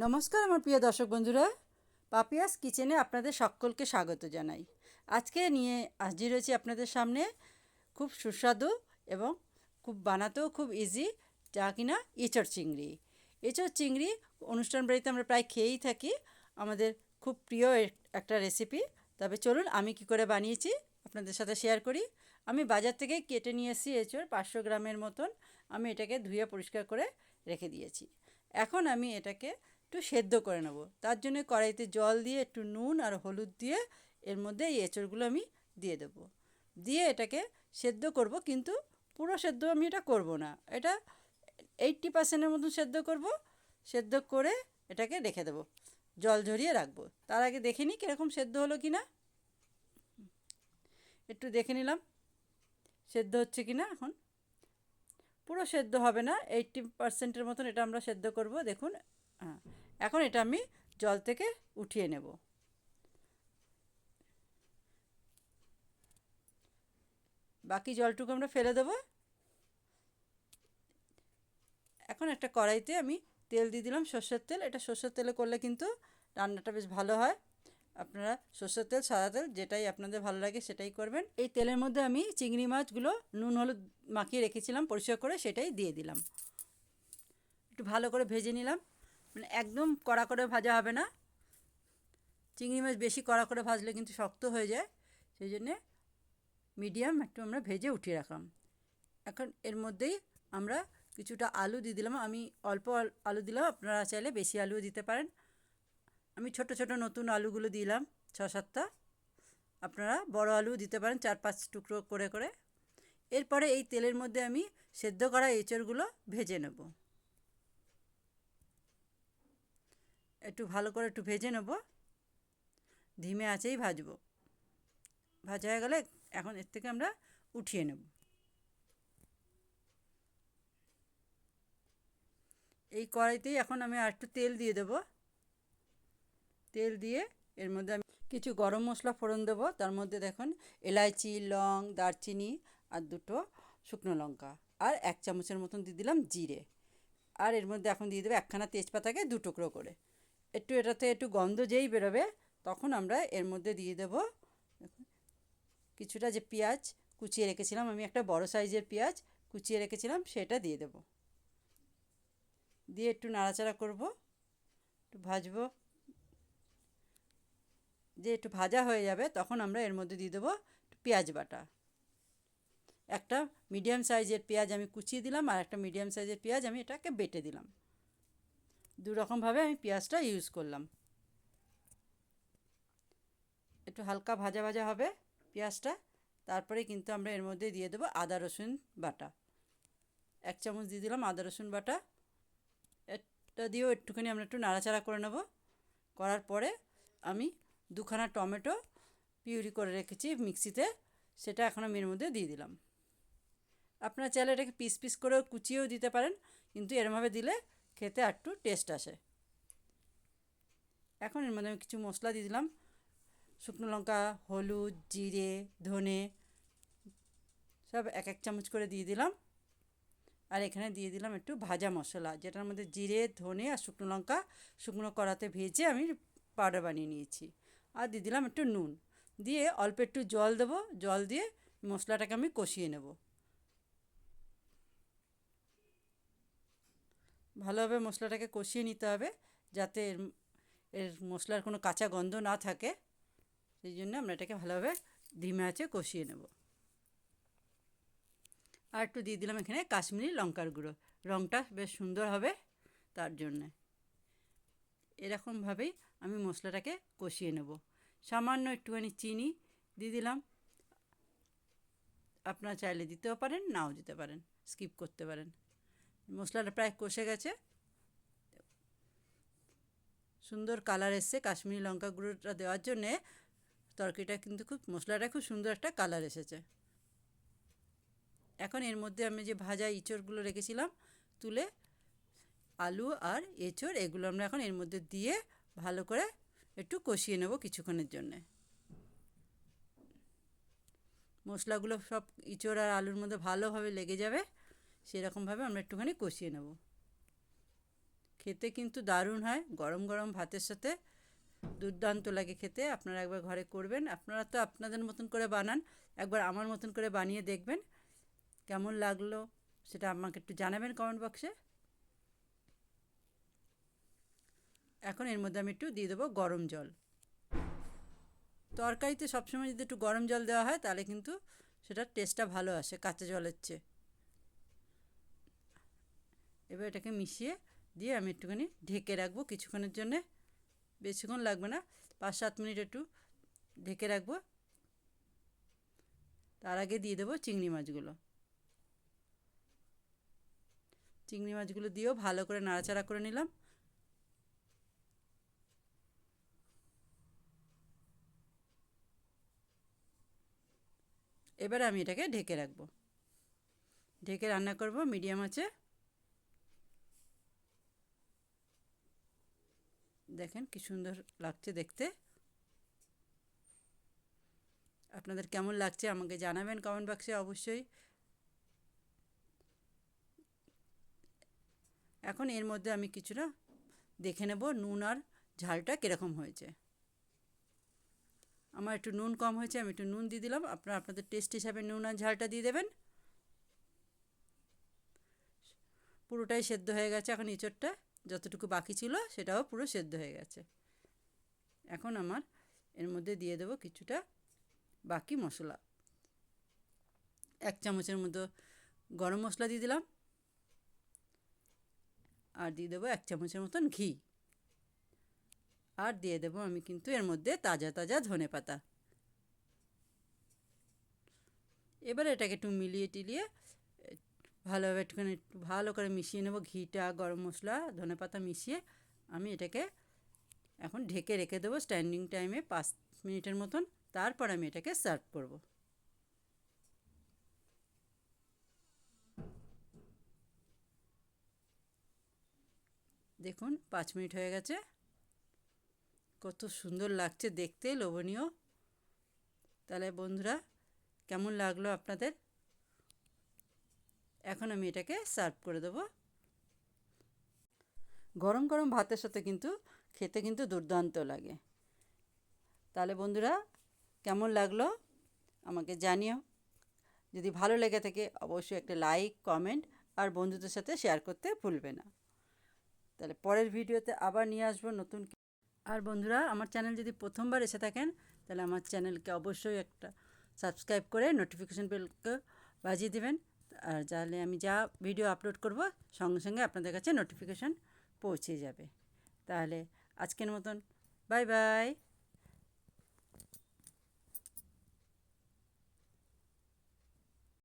নমস্কার আমার প্রিয় দর্শক বন্ধুরা, পাপিয়াস কিচেনে আপনাদের সকলকে স্বাগত জানাই। আজকে নিয়ে হাজির হয়েছি আপনাদের সামনে খুব সুস্বাদু এবং খুব বানাতেও খুব ইজি, যা কিনা এঁচোড় চিংড়ি। এঁচোড় চিংড়ি অনুষ্ঠান বাড়িতে আমরা প্রায় খেয়েই থাকি, আমাদের খুব প্রিয় একটা রেসিপি। তবে চলুন আমি কি করে বানিয়েছি আপনাদের সাথে শেয়ার করি। আমি বাজার থেকে কেটে নিয়ে এসেছি এঁচোড় 500 গ্রামের মতন। আমি এটাকে ধুয়ে পরিষ্কার করে রেখে দিয়েছি। এখন আমি এটাকে একটু সেদ্ধ করে নেব। তার জন্য কড়াইতে জল দিয়ে একটু নুন আর হলুদ দিয়ে এর মধ্যে এই এঁচোড়গুলো আমি দিয়ে দেবো। দিয়ে এটাকে সেদ্ধ করব, কিন্তু পুরো সেদ্ধ আমি এটা করব না, এটা 80%-এর মতন সেদ্ধ করব। সেদ্ধ করে এটাকে রেখে দেবো, জল ঝরিয়ে রাখবো। তার আগে দেখে নিই কীরকম সেদ্ধ হলো কি না। একটু দেখে নিলাম সেদ্ধ হচ্ছে কি না। এখন পুরো সেদ্ধ হবে না, 80%-এর মতন এটা আমরা সেদ্ধ করব। দেখুন, হ্যাঁ, এখন এটা আমি জল থেকে উঠিয়ে নেব। বাকি জলটুকু আমরা ফেলে দেবো। এখন একটা কড়াইতে আমি তেল দিয়ে দিলাম, সর্ষের তেল। এটা সর্ষের তেলে করলে কিন্তু রান্নাটা বেশ ভালো হয়। আপনারা সর্ষের তেল, সাদা তেল, যেটাই আপনাদের ভালো লাগে সেটাই করবেন। এই তেলের মধ্যে আমি চিংড়ি মাছগুলো নুন হলুদ মাখিয়ে রেখেছিলাম পরিষ্কার করে, সেটাই দিয়ে দিলাম। একটু ভালো করে ভেজে নিলাম, মানে একদম কড়া করে ভাজা হবে না। চিংড়ি মাছ বেশি কড়া করে ভাজলে কিন্তু শক্ত হয়ে যায়, সেই জন্যে মিডিয়াম একটু আমরা ভেজে উঠিয়ে রাখলাম। এখন এর মধ্যেই আমরা কিছুটা আলু দিয়ে দিলাম। আমি অল্প আলু দিলাম, আপনারা চাইলে বেশি আলুও দিতে পারেন। আমি ছোট ছোট নতুন আলুগুলো দিলাম 6-7টা। আপনারা বড় আলু দিতে পারেন 4-5 টুকরো করে করে। এরপরে এই তেলের মধ্যে আমি সেদ্ধ করা এঁচোড়গুলো ভেজে নেব। একটু ভালো করে একটু ভেজে নেব, ধিমে আঁচেই ভাজবো। ভাজা হয়ে গেলে এখন এর থেকে আমরা উঠিয়ে নেব। এই কড়াইতেই এখন আমি আর একটু তেল দিয়ে দেবো। তেল দিয়ে এর মধ্যে আমি কিছু গরম মশলা ফোড়ন দেবো। তার মধ্যে দেখুন, এলাইচি, লং, দারচিনি আর 2টো শুকনো লঙ্কা, আর 1 চামচের মতন দিয়ে দিলাম জিরে। আর এর মধ্যে এখন দিয়ে দেবো 1খানা তেজপাতাকে 2 টুকরো করে। একটু এটাতে একটু গন্ধ যেই বেরোবে, তখন আমরা এর মধ্যে দিয়ে দেবো কিছুটা যে পেঁয়াজ কুচিয়ে রেখেছিলাম। আমি একটা বড় সাইজের পেঁয়াজ কুচিয়ে রেখেছিলাম, সেটা দিয়ে দেবো। দিয়ে একটু নাড়াচাড়া করব, একটু ভাজবো। যে একটু ভাজা হয়ে যাবে, তখন আমরা এর মধ্যে দিয়ে দেবো পেঁয়াজ বাটা। একটা মিডিয়াম সাইজের পেঁয়াজ আমি কুচিয়ে দিলাম, আর একটা মিডিয়াম সাইজের পেঁয়াজ আমি এটাকে বেটে দিলাম। দু রকমভাবে আমি পেঁয়াজটা ইউজ করলাম। একটু হালকা ভাজা ভাজা হবে পেঁয়াজটা। তারপরে কিন্তু আমরা এর মধ্যে দিয়ে দেবো আদা রসুন বাটা। 1 চামচ দিয়ে দিলাম আদা রসুন বাটা। এটা দিয়েও একটুখানি আমরা একটু নাড়াচাড়া করে নেব। করার পরে আমি 2খানা টমেটো পিউরি করে রেখেছি মিক্সিতে, সেটা এখন আমি এর মধ্যে দিয়ে দিলাম। আপনারা চাইলে এটাকে পিস পিস করেও কুচিয়েও দিতে পারেন, কিন্তু এরমভাবে দিলে খেতে একটু টেস্ট আসে। এখন এর মধ্যে আমি কিছু মশলা দিয়ে দিলাম। শুকনো লঙ্কা, হলুদ, জিরে, ধনে সব 1-1 চামচ করে দিয়ে দিলাম। আর এখানে দিয়ে দিলাম একটু ভাজা মশলা, যেটার মধ্যে জিরে, ধনে আর শুকনো লঙ্কা শুকনো কড়াতে ভেজে আমি পাউডার বানিয়ে নিয়েছি। আর দিয়ে দিলাম একটু নুন। দিয়ে অল্প একটু জল দেবো, জল দিয়ে মশলাটাকে আমি কষিয়ে নেব। ভালোভাবে মশলাটাকে কষিয়ে নিতে হবে, যাতে এর মশলার কোনো কাঁচা গন্ধ না থাকে। সেই জন্য আমরা এটাকে ভালোভাবে ধিমে আঁচে কষিয়ে নেব। আর একটু দিয়ে দিলাম এখানে কাশ্মীরি লঙ্কার গুঁড়ো, রঙটা বেশ সুন্দর হবে তার জন্যে। এরকমভাবেই আমি মশলাটাকে কষিয়ে নেব। সামান্য একটুখানি চিনি দিয়ে দিলাম। আপনারা চাইলে দিতেও পারেন, নাও দিতে পারেন, স্কিপ করতে পারেন। মশলাটা প্রায় কষে গেছে, সুন্দর কালার এসছে কাশ্মীরি লঙ্কা গুঁড়োটা দেওয়ার জন্যে। তরকারিটা কিন্তু মশলাটা খুব সুন্দর একটা কালার এসেছে। এখন এর মধ্যে আমি যে ভাজা এঁচোড়গুলো রেখেছিলাম তুলে, আলু আর এঁচোড় এগুলো আমরা এখন এর মধ্যে দিয়ে ভালো করে একটু কষিয়ে নেব কিছুক্ষণের জন্যে। মশলাগুলো সব এঁচোড় আর আলুর মধ্যে ভালোভাবে লেগে যাবে, সেরকমভাবে আমরা একটুখানি কষিয়ে নেব। খেতে কিন্তু দারুণ হয়, গরম গরম ভাতের সাথে দুর্দান্ত লাগে খেতে। আপনারা একবার ঘরে করবেন। আপনারা তো আপনাদের মতন করে বানান, একবার আমার মতন করে বানিয়ে দেখবেন। কেমন লাগলো সেটা আমাকে একটু জানাবেন কমেন্ট বক্সে। এখন এর মধ্যে আমি একটু দিয়ে দেবো গরম জল। তরকারিতে সবসময় যদি একটু গরম জল দেওয়া হয় তাহলে কিন্তু সেটার টেস্টটা ভালো আসে কাঁচা জলের চেয়ে। এবার এটাকে মিশিয়ে দিয়ে আমি একটুখানি ঢেকে রাখবো কিছুক্ষণের জন্যে। বেশিক্ষণ লাগবে না, 5-7 মিনিট একটু ঢেকে রাখবো। তার আগে দিয়ে দেবো চিংড়ি মাছগুলো। চিংড়ি মাছগুলো দিয়েও ভালো করে নাড়াচাড়া করে নিলাম। এবারে আমি এটাকে ঢেকে রাখবো, ঢেকে রান্না করব মিডিয়াম আঁচে। দেখেন কি সুন্দর লাগছে দেখতে। আপনাদের কেমন লাগছে আমাকে জানাবেন কমেন্ট বক্সে অবশ্যই। এখন এর মধ্যে আমি কিছুটা দেখে নেব নুন আর ঝালটা কীরকম হয়েছে। আমার একটু নুন কম হয়েছে, আমি একটু নুন দিয়ে দিলাম। আপনারা আপনাদের টেস্ট হিসাবে নুন আর ঝালটা দিয়ে দেবেন। পুরোটাই সেদ্ধ হয়ে গেছে। এখন এঁচোড়টা যতটুকু বাকি ছিল সেটাও পুরো সেদ্ধ হয়ে গেছে। এখন আমার এর মধ্যে দিয়ে দেবো কিছুটা বাকি মশলা। 1 চামচের মতো গরম মশলা দিয়ে দিলাম, আর দিয়ে দেবো 1 চামচের মতন ঘি, আর দিয়ে দেবো আমি কিন্তু এর মধ্যে তাজা তাজা ধনেপাতা। এবারে এটাকে একটু মিলিয়ে টিলিয়ে ভালোভাবে একটুখানি একটু ভালো করে মিশিয়ে নেব। ঘিটা, গরম মশলা, ধনেপাতা মিশিয়ে আমি এটাকে এখন ঢেকে রেখে দেবো স্ট্যান্ডিং টাইমে 5 মিনিটের মতন। তারপর আমি এটাকে সার্ভ করব। দেখুন 5 মিনিট হয়ে গেছে। কত সুন্দর লাগছে দেখতে, লোভনীয়। তাহলে বন্ধুরা কেমন লাগলো আপনাদের? এখন আমি এটাকে সার্ভ করে দেবো। গরম গরম ভাতের সাথে কিন্তু খেতে কিন্তু দুর্দান্ত লাগে। তাহলে বন্ধুরা কেমন লাগলো আমাকে জানিও। যদি ভালো লেগে থাকে অবশ্যই একটা লাইক, কমেন্ট আর বন্ধুদের সাথে শেয়ার করতে ভুলবে না। তাহলে পরের ভিডিওতে আবার নিয়ে আসবো নতুন। আর বন্ধুরা আমার চ্যানেল যদি প্রথমবার এসে থাকেন তাহলে আমার চ্যানেলকে অবশ্যই একটা সাবস্ক্রাইব করে নোটিফিকেশান বেলকে বাজিয়ে দেবেন। আর তাহলে আমি যা ভিডিও আপলোড করব সঙ্গে সঙ্গে আপনাদের কাছে নোটিফিকেশান পৌঁছে যাবে। তাহলে আজকের মতন বাই বাই।